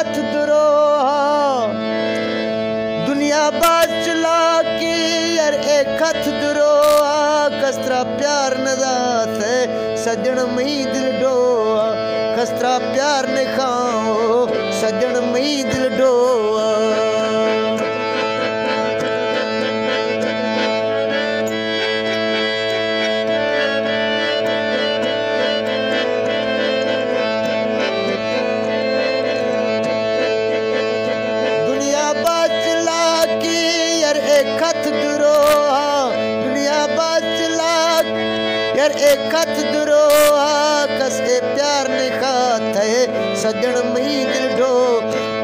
खत दुरोहा दुनिया बाज चला की यार एक खत दुरोहा कस्तरा प्यार नदात है सजन मई दिल डोआ कस्तरा प्यार ने खाओ सजन मई दिल डोआ खत दुरोहा दुनिया बचला यार एक खत दुरोहा कस पे प्यार ने खात है सजन मई दिल डो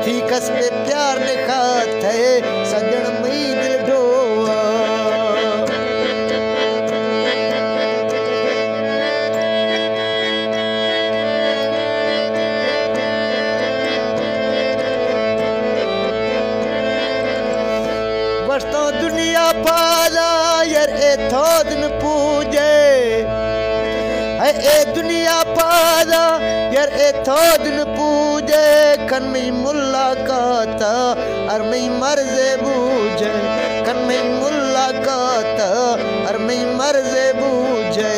थी कस पे प्यार ने खात है सजन मई दिल डोआ तो दुनिया पादा यार ए थोदन पूजे ए दुनिया पादा यार ए थोदन पूजे कन में मुलाकात और मैं मर्ज़े बूझे कन में मुलाकात और मैं मर्ज़े बूझे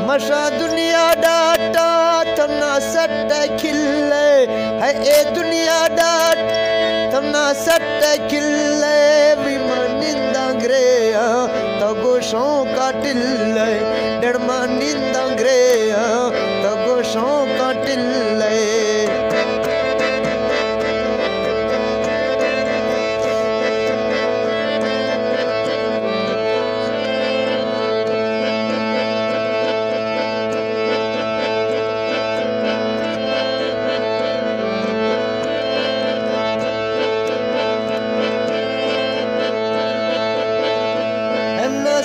मशा दुनिया डाटा तमना सट खिले है ए दुनिया डाट तमना सट खिले विमा निंदा ग्रे तो गोशों का टिल्ले डरमा निंदा ग्रे तो गोशों का टिल्ले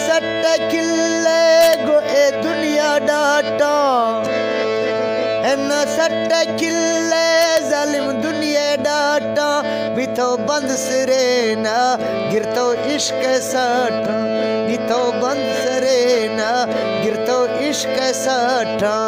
सट खिले गो ए दुनिया डाटा न सट खिले जालिम दुनिया डाटा बितो बंद सिरे ना गिरतो इश्क साठा बितो बंद सिरे ना गिरतो इश्क साठा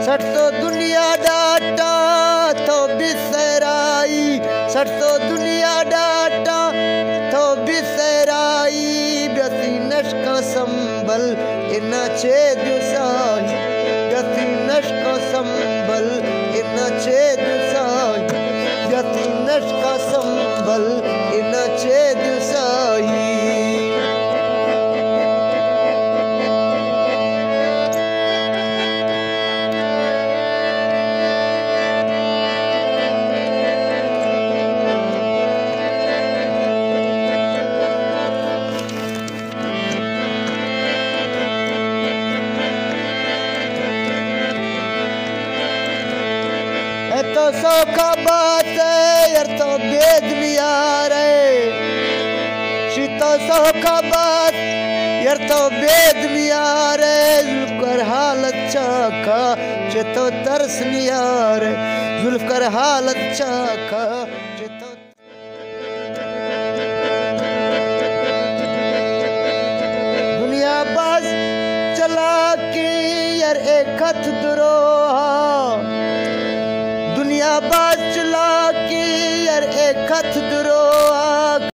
सट तो दुनिया डाटा तो बिसराई सट तो दुनिया डाटा तो बिसराई व्यसी नशका संबल इना छेद साही व्यसी नशका संबल इना छेद साही व्यसी नशका संबल इना छेद साही तो सौखा बात है यार तो बेद भी आ रहे शीतो सौखा बात यार तो बेद भी आ रहे जुल्फकर हालत चाका चेतो तरस नहीं आ रहे जुल्फकर हालत चाका चेतो दुनिया बाज चला की यार एक खत दुरोहा दुनिया बाज चला की यार एक खत दुरोहा